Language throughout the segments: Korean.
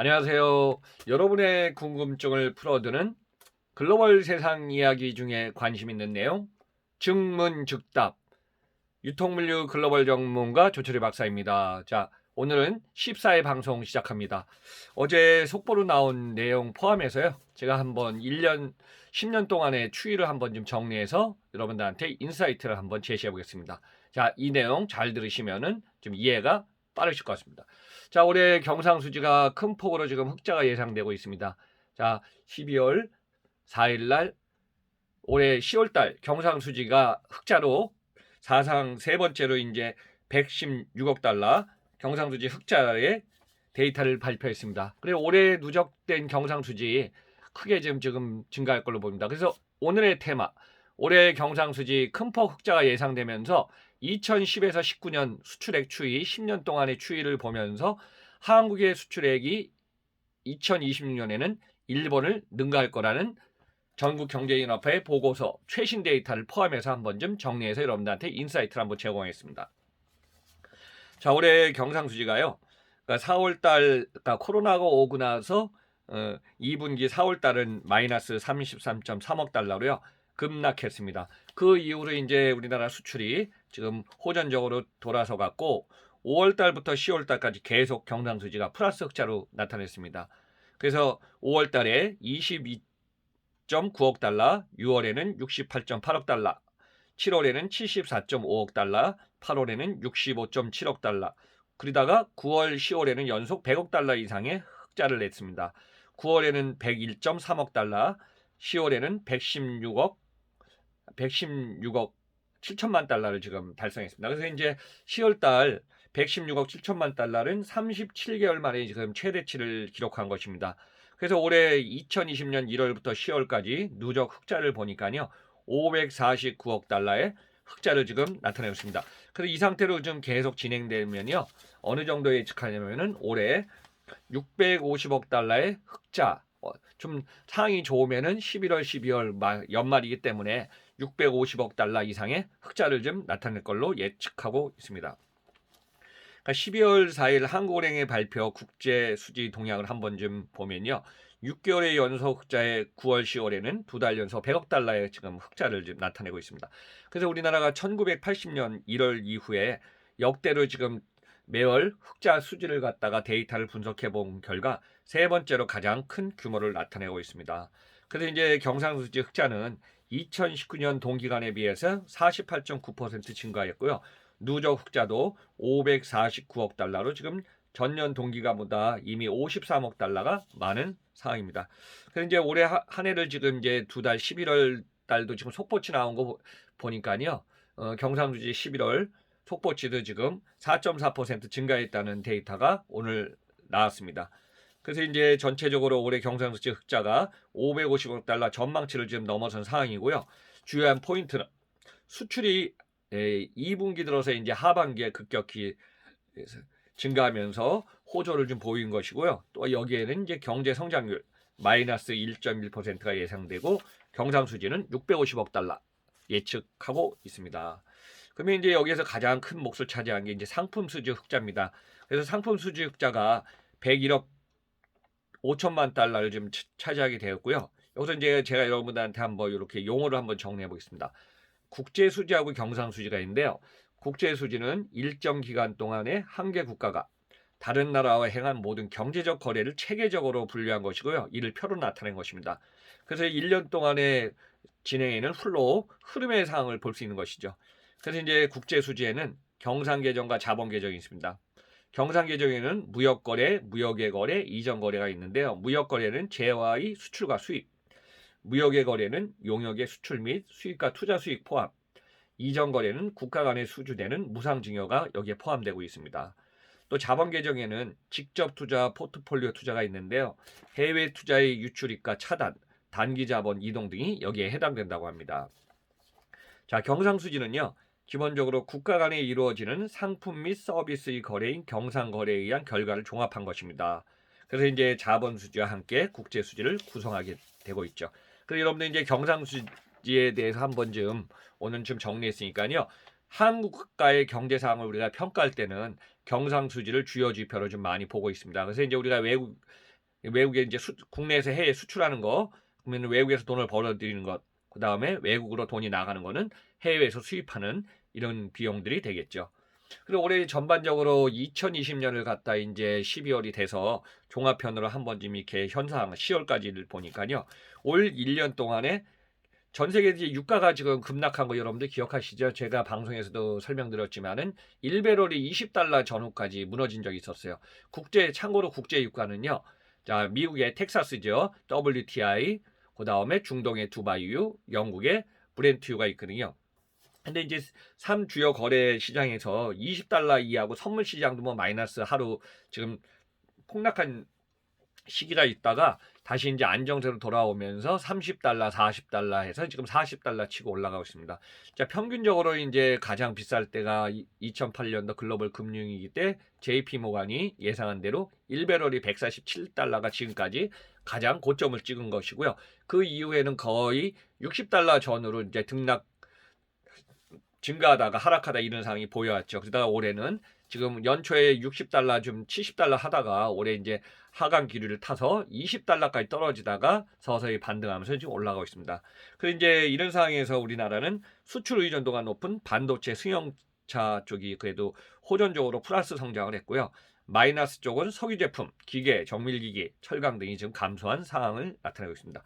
안녕하세요. 여러분의 궁금증을 풀어두는 글로벌 세상 이야기 중에 관심 있는 내용, 증문즉답, 유통물류 글로벌 전문가 조철희 박사입니다. 자, 오늘은 14회 방송 시작합니다. 어제 속보로 나온 내용 포함해서요. 제가 한번 1년, 10년 동안의 추이를 한번 좀 정리해서 여러분들한테 인사이트를 한번 제시해 보겠습니다. 자, 이 내용 잘 들으시면은 좀 이해가 빠르실 것 같습니다. 자, 올해 경상수지가 큰 폭으로 지금 흑자가 예상되고 있습니다. 자, 12월 4일 날 올해 10월 달 경상수지가 흑자로 사상 세 번째로 이제 116억 달러 경상수지 흑자의 데이터를 발표했습니다. 그리고 올해 누적된 경상수지 크게 지금 증가할 걸로 보입니다. 그래서 오늘의 테마, 올해 경상수지 큰 폭 흑자가 예상되면서 2010에서 19년 수출액 추이, 10년 동안의 추이를 보면서 한국의 수출액이 2026년에는 일본을 능가할 거라는 전국경제인협회 보고서 최신 데이터를 포함해서 한번 좀 정리해서 여러분들한테 인사이트를 한번 제공하겠습니다. 자, 올해 경상수지가요. 그러니까 4월달, 그러니까 코로나가 오고 나서 2분기 4월달은 마이너스 33.3억 달러로요. 급락했습니다. 그 이후로 이제 우리나라 수출이 지금 호전적으로 돌아서 갔고 5월달부터 10월달까지 계속 경상수지가 플러스 흑자로 나타냈습니다. 그래서 5월달에 22.9억 달러, 6월에는 68.8억 달러, 7월에는 74.5억 달러, 8월에는 65.7억 달러, 그러다가 9월, 10월에는 연속 100억 달러 이상의 흑자를 냈습니다. 9월에는 101.3억 달러, 10월에는 116억 7천만 달러를 지금 달성했습니다. 그래서 이제 10월 달 116억 7천만 달러는 37개월 만에 지금 최대치를 기록한 것입니다. 그래서 올해 2020년 1월부터 10월까지 누적 흑자를 보니까요. 549억 달러의 흑자를 지금 나타내고 있습니다. 그래서 이 상태로 좀 계속 진행되면요. 어느 정도 예측하냐면은 올해 650억 달러의 흑자, 좀 상황이 좋으면은 11월, 12월 연말이기 때문에 650억 달러 이상의 흑자를 좀 나타낼 걸로 예측하고 있습니다. 그러니까 12월 4일 한국은행의 발표 국제 수지 동향을 한번 좀 보면요. 6개월의 연속 흑자에 9월, 10월에는 두 달 연속 100억 달러의 지금 흑자를 지금 나타내고 있습니다. 그래서 우리나라가 1980년 1월 이후에 역대로 지금 매월 흑자 수지를 갖다가 데이터를 분석해 본 결과 세 번째로 가장 큰 규모를 나타내고 있습니다. 그래서 이제 경상수지 흑자는 2019년 동기간에 비해서 48.9% 증가했고요. 누적 흑자도 549억 달러로 지금 전년 동기간보다 이미 53억 달러가 많은 상황입니다. 그래서 이제 올해 한 해를 지금 이제 두 달 11월 달도 지금 속보치 나온 거 보니까요. 경상수지 11월 속보치도 지금 4.4% 증가했다는 데이터가 오늘 나왔습니다. 그래서 이제 전체적으로 올해 경상수지 흑자가 550억 달러 전망치를 지금 넘어선 상황이고요. 주요한 포인트는 수출이 2분기 들어서 이제 하반기에 급격히 증가하면서 호조를 좀 보인 것이고요. 또 여기에는 이제 경제 성장률 마이너스 1.1%가 예상되고 경상수지는 650억 달러 예측하고 있습니다. 그러면 이제 여기에서 가장 큰 몫을 차지한 게 이제 상품 수지 흑자입니다. 그래서 상품 수지 흑자가 101억 5천만 달러를 좀 차지하게 되었고요. 여기서 이제 제가 여러분들한테 한번 이렇게 용어를 한번 정리해 보겠습니다. 국제 수지하고 경상 수지가 있는데요. 국제 수지는 일정 기간 동안에 한 개 국가가 다른 나라와 행한 모든 경제적 거래를 체계적으로 분류한 것이고요. 이를 표로 나타낸 것입니다. 그래서 1년 동안의 진행에는 흘로 흐름의 상황을 볼 수 있는 것이죠. 그래서 이제 국제 수지에는 경상 계정과 자본 계정이 있습니다. 경상 계정에는 무역 거래, 무역의 거래, 이전 거래가 있는데요. 무역 거래는 재화의 수출과 수입, 무역의 거래는 용역의 수출 및 수입과 투자 수익 포함, 이전 거래는 국가 간에 수주되는 무상증여가 여기에 포함되고 있습니다. 또 자본 계정에는 직접 투자, 포트폴리오 투자가 있는데요. 해외 투자의 유출입과 차단, 단기 자본 이동 등이 여기에 해당된다고 합니다. 자, 경상수지는요. 기본적으로 국가 간에 이루어지는 상품 및 서비스의 거래인 경상거래에 의한 결과를 종합한 것입니다. 그래서 이제 자본수지와 함께 국제수지를 구성하게 되고 있죠. 그래서 여러분들 이제 경상수지에 대해서 한번 좀 오늘 좀 정리했으니까요. 한국 국가의 경제 상황을 우리가 평가할 때는 경상수지를 주요 지표로 좀 많이 보고 있습니다. 그래서 이제 우리가 외국 외국에 이제 국내에서 해외 수출하는 거, 그러면 외국에서 돈을 벌어들이는 것, 그 다음에 외국으로 돈이 나가는 거는 해외에서 수입하는 이런 비용들이 되겠죠. 그리고 올해 전반적으로 2020년을 갖다 이제 12월이 돼서 종합편으로 한 번쯤 이렇게 현상 10월까지를 보니까요. 올 1년 동안에 전 세계 이제 유가가 지금 급락한 거 여러분들 기억하시죠? 제가 방송에서도 설명드렸지만은 1배럴이 20달러 전후까지 무너진 적이 있었어요. 참고로 국제 유가는요. 자, 미국의 텍사스죠. WTI, 그 다음에 중동의 두바이유, 영국의 브렌트유가 있거든요. 근데 이제 3주요 거래 시장에서 20달러 이하고 선물 시장도 뭐 마이너스 하루 지금 폭락한 시기가 있다가 다시 이제 안정세로 돌아오면서 30달러, 40달러 해서 지금 40달러 치고 올라가고 있습니다. 자, 평균적으로 이제 가장 비쌀 때가 2008년도 글로벌 금융위기 때 JP 모간이 예상한 대로 1배럴이 147달러가 지금까지 가장 고점을 찍은 것이고요. 그 이후에는 거의 60달러 전후로 이제 증가하다가 하락하다 이런 상황이 보여왔죠. 그러다가 올해는 지금 연초에 60달러 좀 70달러 하다가 올해 이제 하강 기류를 타서 20달러까지 떨어지다가 서서히 반등하면서 지금 올라가고 있습니다. 그래서 이제 이런 상황에서 우리나라는 수출 의존도가 높은 반도체 승용차 쪽이 그래도 호전적으로 플러스 성장을 했고요. 마이너스 쪽은 석유 제품, 기계, 정밀기기, 철강 등이 지금 감소한 상황을 나타내고 있습니다.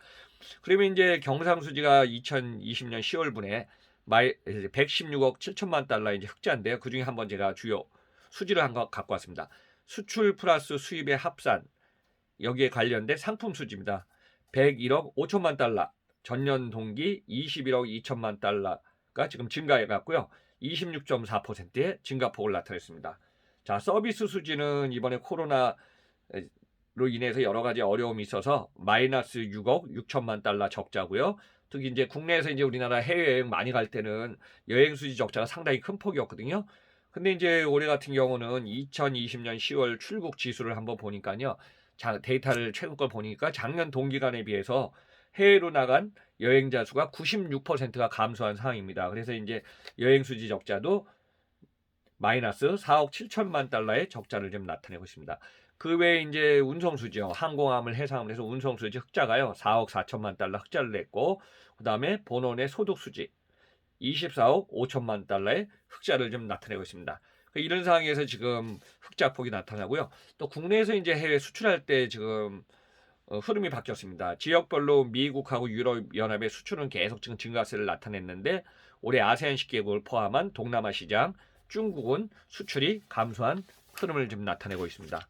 그러면 이제 경상수지가 2020년 10월분에 116억 7천만 달러 이제 흑자인데요. 그 중에 한번 제가 주요 수지를 한 거 갖고 왔습니다. 수출 플러스 수입의 합산, 여기에 관련된 상품 수지입니다. 101억 5천만 달러, 전년 동기 21억 2천만 달러가 지금 증가해 갔고요. 26.4%의 증가폭을 나타냈습니다. 자, 서비스 수지는 이번에 코로나로 인해서 여러 가지 어려움이 있어서 마이너스 6억 6천만 달러 적자고요. 특히 이제 국내에서 이제 우리나라 해외여행 많이 갈 때는 여행 수지 적자가 상당히 큰 폭이었거든요. 근데 이제 올해 같은 경우는 2020년 10월 출국 지수를 한번 보니까요. 데이터를 최근 걸 보니까 작년 동기간에 비해서 해외로 나간 여행자 수가 96%가 감소한 상황입니다. 그래서 이제 여행 수지 적자도 마이너스 4억 7천만 달러의 적자를 좀 나타내고 있습니다. 그 외에 이제 운송수지요. 항공함을 해상을 해서 운송수지 흑자가요. 4억 4천만 달러 흑자를 냈고, 그 다음에 본원의 소득수지 24억 5천만 달러의 흑자를 좀 나타내고 있습니다. 이런 상황에서 지금 흑자폭이 나타나고요. 또 국내에서 이제 해외 수출할 때 지금 흐름이 바뀌었습니다. 지역별로 미국하고 유럽연합의 수출은 계속 지금 증가세를 나타냈는데 올해 아세안 10개국을 포함한 동남아 시장, 중국은 수출이 감소한 흐름을 좀 나타내고 있습니다.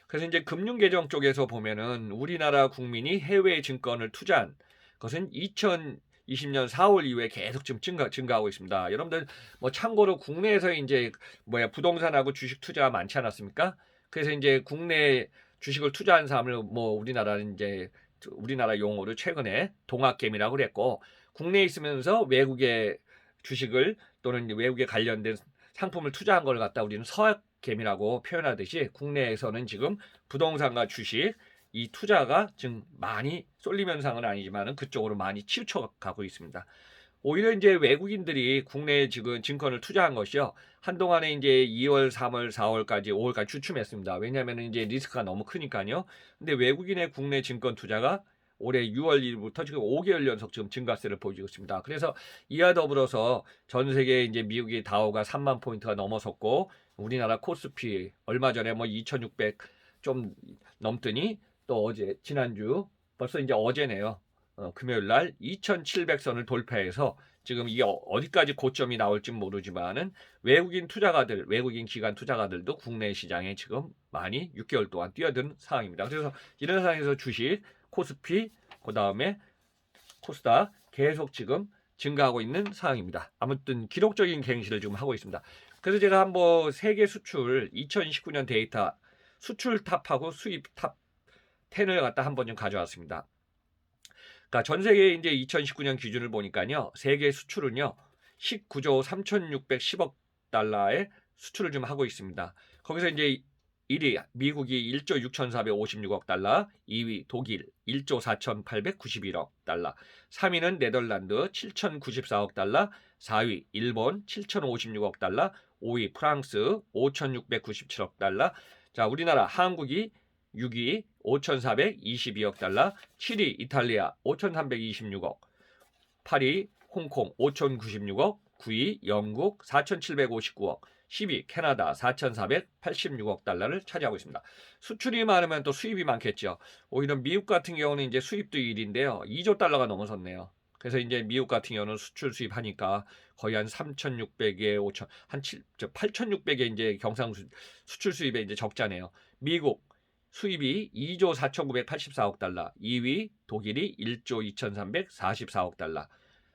그래서 이제 금융계정 쪽에서 보면은 우리나라 국민이 해외 증권을 투자한 것은 2020년 4월 이후에 계속 지금 증가하고 있습니다. 여러분들 뭐 참고로 국내에서 이제 부동산하고 주식 투자가 많지 않았습니까? 그래서 이제 국내 주식을 투자한 사람을 뭐 우리나라 용어로 최근에 동학개미라고 그랬고, 국내에 있으면서 외국의 주식을 또는 외국에 관련된 상품을 투자한 걸 갖다 우리는 서학개미라고 표현하듯이 국내에서는 지금 부동산과 주식 이 투자가 지금 많이 쏠림 현상은 아니지만은 그쪽으로 많이 치우쳐 가고 있습니다. 오히려 이제 외국인들이 국내에 지금 증권을 투자한 것이요. 한동안에 이제 2월, 3월, 4월까지, 5월까지 주춤했습니다. 왜냐하면 이제 리스크가 너무 크니까요. 근데 외국인의 국내 증권 투자가 올해 6월 1일부터 지금 5개월 연속 지금 증가세를 보이고 있습니다. 그래서 이와 더불어서 전 세계 이제 미국의 다우가 3만 포인트가 넘어섰고, 우리나라 코스피 얼마 전에 뭐 2,600 좀 넘더니 또 지난주 벌써 이제 어제네요. 금요일 날 2,700선을 돌파해서 지금 이게 어디까지 고점이 나올지 모르지만은 외국인 기관 투자가들도 국내 시장에 지금 많이 6개월 동안 뛰어든 상황입니다. 그래서 이런 상황에서 주식, 코스피, 그 다음에 코스닥 계속 지금 증가하고 있는 상황입니다. 아무튼 기록적인 갱신을 지금 하고 있습니다. 그래서 제가 한번 세계 수출 2019년 데이터 수출 탑하고 수입 탑 10을 갖다 한번 좀 가져왔습니다. 그러니까 전 세계 이제 2019년 기준을 보니까요. 세계 수출은요. 19조 3,610억 달러의 수출을 좀 하고 있습니다. 거기서 이제 1위 미국이 1조 6,456억 달러, 2위 독일 1조 4,891억 달러, 3위는 네덜란드 7,094억 달러, 4위 일본 7,056억 달러, 5위 프랑스 5,697억 달러, 자, 우리나라 한국이 6위 5,422억 달러, 7위 이탈리아 5,326억, 8위 홍콩 5,096억, 9위 영국 4,759억, 10위 캐나다 4,486억 달러를 차지하고 있습니다. 수출이 많으면 또 수입이 많겠죠. 오히려 미국 같은 경우는 이제 수입도 1위인데요. 2조 달러가 넘어섰네요. 그래서 이제 미국 같은 경우는 수출 수입하니까 거의 한 3,600에 5천 한 8,600에 이제 수출 수입에 이제 적자네요. 미국 수입이 2조 4,984억 달러, 2위 독일이 1조 2,344억 달러.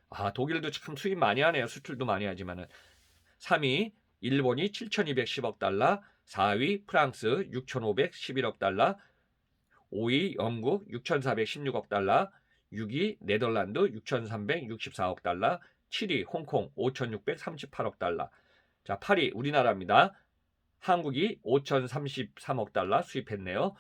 아, 독일도 참 수입 많이 하네요. 수출도 많이 하지만은. 3위 일본이 7,210억 달러, 4위 프랑스 6,511억 달러, 5위 영국 6,416억 달러, 6위 네덜란드 6,364억 달러, 7위 홍콩 5,638억 달러. 자, 8위 우리나라입니다. 한국이 5,033억 달러 수입했네요.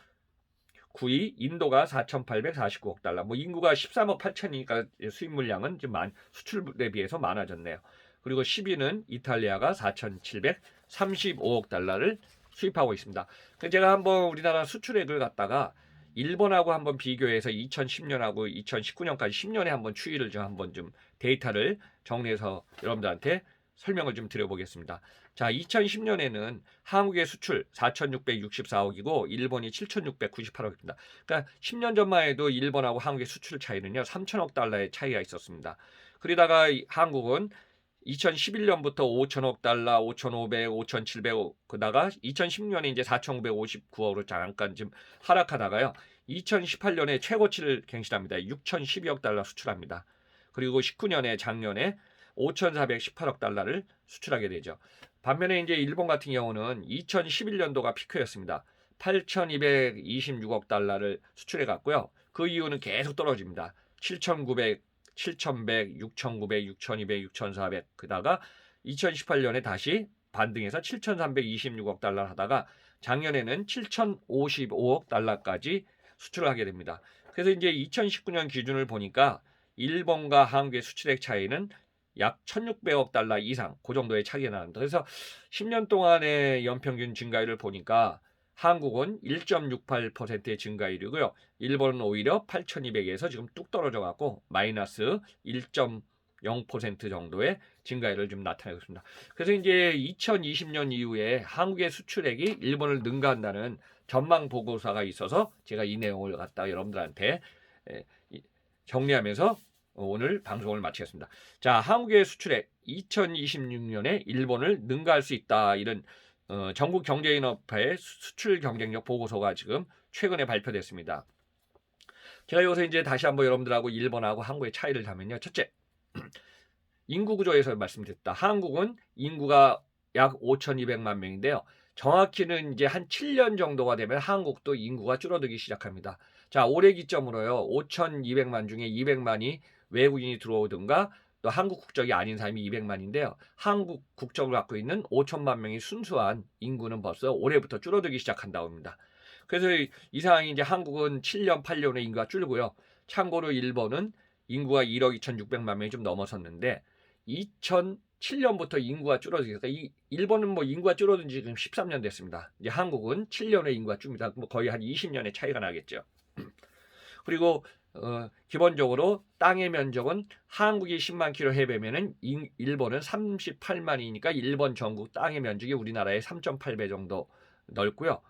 9위 인도가 4,849억 달러. 뭐 인구가 13억 8천이니까 수입 물량은 좀 수출에 비해서 많아졌네요. 그리고 10위는 이탈리아가 4,735억 달러를 수입하고 있습니다. 제가 한번 우리나라 수출액을 갖다가 일본하고 한번 비교해서 2010년하고 2019년까지 10년에 한번 추이를 좀 한번 좀 데이터를 정리해서 여러분들한테 설명을 좀 드려보겠습니다. 자, 2010년에는 한국의 수출 4,664억이고 일본이 7,698억입니다. 그러니까 10년 전만 해도 일본하고 한국의 수출 차이는요 3천억 달러의 차이가 있었습니다. 그러다가 한국은 2011년부터 5천억 달러, 5,500, 5,700억 그다가 2010년에 이제 4,959억으로 잠깐 좀 하락하다가요. 2018년에 최고치를 갱신합니다. 6,012억 달러 수출합니다. 그리고 19년에 작년에 5,418억 달러를 수출하게 되죠. 반면에 이제 일본 같은 경우는 2011년도가 피크였습니다. 8,226억 달러를 수출해 갔고요. 그 이후는 계속 떨어집니다. 7,900, 7,100, 6,900, 6,200, 6,400 그다가 2018년에 다시 반등해서 7,326억 달러를 하다가 작년에는 7,055억 달러까지 수출을 하게 됩니다. 그래서 이제 2019년 기준을 보니까 일본과 한국의 수출액 차이는 약 1,600억 달러 이상 그 정도의 차이가 나는데 그래서 10년 동안의 연평균 증가율을 보니까 한국은 1.68%의 증가율이고요. 일본은 오히려 8,200에서 지금 뚝 떨어져 갖고 마이너스 1.0% 정도의 증가율을 좀 나타내고 있습니다. 그래서 이제 2020년 이후에 한국의 수출액이 일본을 능가한다는 전망 보고서가 있어서 제가 이 내용을 갖다 여러분들한테 정리하면서 오늘 방송을 마치겠습니다. 자, 한국의 수출액 2026년에 일본을 능가할 수 있다. 이런 전국 경제인협회 수출 경쟁력 보고서가 지금 최근에 발표됐습니다. 제가 여기서 이제 다시 한번 여러분들하고 일본하고 한국의 차이를 자면요. 첫째, 인구 구조에서 말씀드렸다. 한국은 인구가 약 5,200만 명인데요. 정확히는 이제 한 7년 정도가 되면 한국도 인구가 줄어들기 시작합니다. 자, 올해 기점으로요. 5,200만 중에 200만이 외국인이 들어오든가 또 한국 국적이 아닌 사람이 200만인데요. 한국 국적을 갖고 있는 5천만 명이 순수한 인구는 벌써 올해부터 줄어들기 시작한다고 합니다. 그래서 이 상황이 이제 한국은 7년, 8년에 인구가 줄고요. 참고로 일본은 인구가 1억 2,600만 명이 좀 넘어섰는데 2007년부터 인구가 줄어들니까 그러니까 일본은 뭐 인구가 줄어든 지 지금 13년 됐습니다. 이제 한국은 7년에 인구가 줍니다. 뭐 거의 한 20년의 차이가 나겠죠. 그리고 기본적으로 땅의 면적은 한국이 10만 킬로 해배면은 일본은 38만이니까 일본 전국 땅의 면적이 우리나라의 3.8배 정도 넓고요.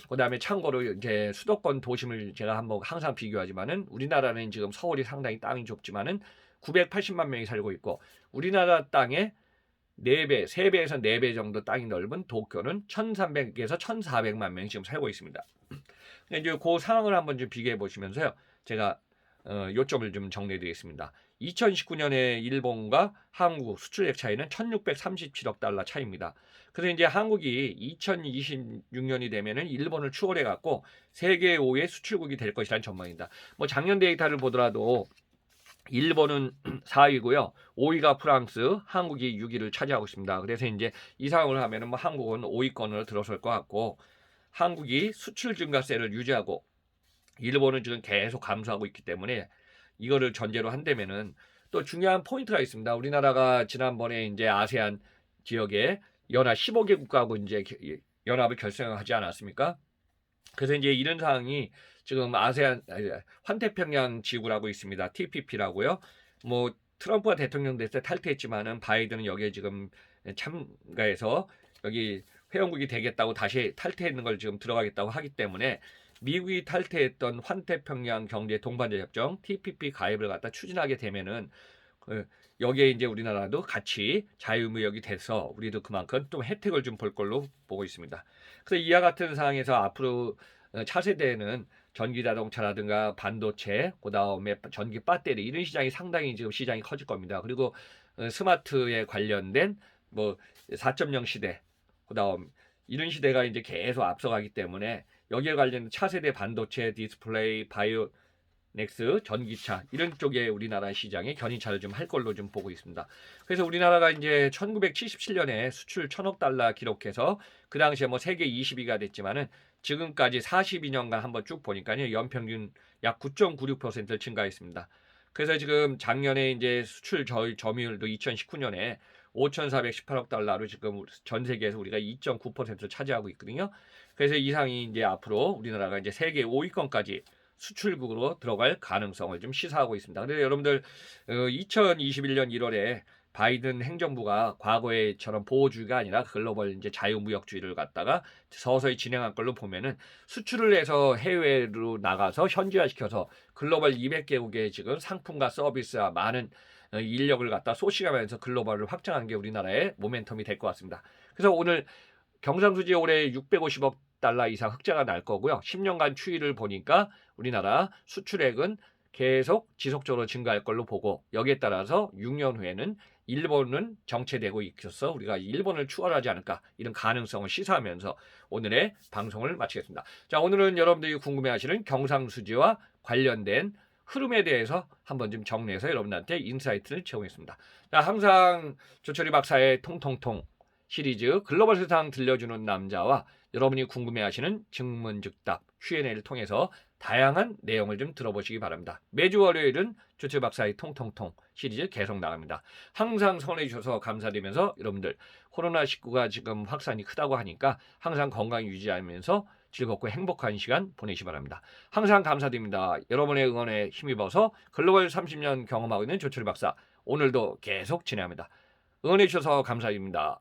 그다음에 참고로 이제 수도권 도심을 제가 한번 항상 비교하지만은 우리나라는 지금 서울이 상당히 땅이 좁지만은 980만 명이 살고 있고 우리나라 땅의 4배, 3배에서 4배 정도 땅이 넓은 도쿄는 1,300에서 1,400만 명이 지금 살고 있습니다. 이제 그 상황을 한번 좀 비교해 보시면서요. 제가 요점을 좀 정리해 드리겠습니다. 2019년에 일본과 한국 수출액 차이는 1,637억 달러 차이입니다. 그래서 이제 한국이 2026년이 되면은 일본을 추월해 갖고 세계 5의 수출국이 될 것이라는 전망입니다. 뭐 작년 데이터를 보더라도 일본은 4위고요. 5위가 프랑스, 한국이 6위를 차지하고 있습니다. 그래서 이제 이 상황을 하면은 뭐 한국은 5위권을 들어설 것 같고 한국이 수출 증가세를 유지하고 일본은 지금 계속 감소하고 있기 때문에 이거를 전제로 한다면은 또 중요한 포인트가 있습니다. 우리나라가 지난번에 이제 아세안 지역에 연합 15개 국가하고 이제 연합을 결성하지 않았습니까? 그래서 이제 이런 사항이 지금 환태평양 지구라고 있습니다. TPP라고요. 뭐 트럼프가 대통령 됐을 때 탈퇴했지만은 바이든은 여기에 지금 참가해서 여기 회원국이 되겠다고 다시 탈퇴했는 걸 지금 들어가겠다고 하기 때문에 미국이 탈퇴했던 환태평양 경제 동반자 협정 TPP 가입을 갖다 추진하게 되면은 여기에 이제 우리나라도 같이 자유무역이 돼서 우리도 그만큼 좀 혜택을 좀 볼 걸로 보고 있습니다. 그래서 이와 같은 상황에서 앞으로 차세대에는 전기 자동차라든가 반도체, 그다음에 전기 배터리 이런 시장이 상당히 지금 시장이 커질 겁니다. 그리고 스마트에 관련된 뭐 4.0 시대, 그다음 이런 시대가 이제 계속 앞서가기 때문에 여기에 관련된 차세대 반도체, 디스플레이, 바이오 넥스, 전기차 이런 쪽에 우리나라 시장에 견인차를 좀 할 걸로 좀 보고 있습니다. 그래서 우리나라가 이제 1977년에 수출 1,000억 달러 기록해서 그 당시에 뭐 세계 20위가 됐지만은 지금까지 42년간 한번 쭉 보니까요 연평균 약 9.96% 증가했습니다. 그래서 지금 작년에 이제 수출 점유율도 2019년에 5,418억 달러로 지금 전 세계에서 우리가 2.9%를 차지하고 있거든요. 그래서 이상이 이제 앞으로 우리나라가 이제 세계 5위권까지 수출국으로 들어갈 가능성을 좀 시사하고 있습니다. 근데 여러분들 2021년 1월에 바이든 행정부가 과거에처럼 보호주의가 아니라 글로벌 이제 자유무역주의를 갖다가 서서히 진행한 걸로 보면은 수출을 해서 해외로 나가서 현지화시켜서 글로벌 200개국의 지금 상품과 서비스와 많은 인력을 갖다 소싱하면서 글로벌을 확장한 게 우리나라의 모멘텀이 될 것 같습니다. 그래서 오늘 경상수지 올해 650억 달러 이상 흑자가 날 거고요. 10년간 추이를 보니까 우리나라 수출액은 계속 지속적으로 증가할 걸로 보고 여기에 따라서 6년 후에는 일본은 정체되고 있어서 우리가 일본을 추월하지 않을까 이런 가능성을 시사하면서 오늘의 방송을 마치겠습니다. 자, 오늘은 여러분들이 궁금해하시는 경상수지와 관련된 흐름에 대해서 한번 좀 정리해서 여러분들한테 인사이트를 제공했습니다. 자, 항상 조철희 박사의 통통통 시리즈 글로벌 세상 들려주는 남자와 여러분이 궁금해하시는 증문즉답 Q&A를 통해서 다양한 내용을 좀 들어보시기 바랍니다. 매주 월요일은 조철 박사의 통통통 시리즈 계속 나갑니다. 항상 성원해 주셔서 감사드리면서 여러분들 코로나19가 지금 확산이 크다고 하니까 항상 건강 유지하면서 즐겁고 행복한 시간 보내시기 바랍니다. 항상 감사드립니다. 여러분의 응원에 힘입어서 글로벌 30년 경험하고 있는 조철 박사 오늘도 계속 진행합니다. 응원해 주셔서 감사드립니다.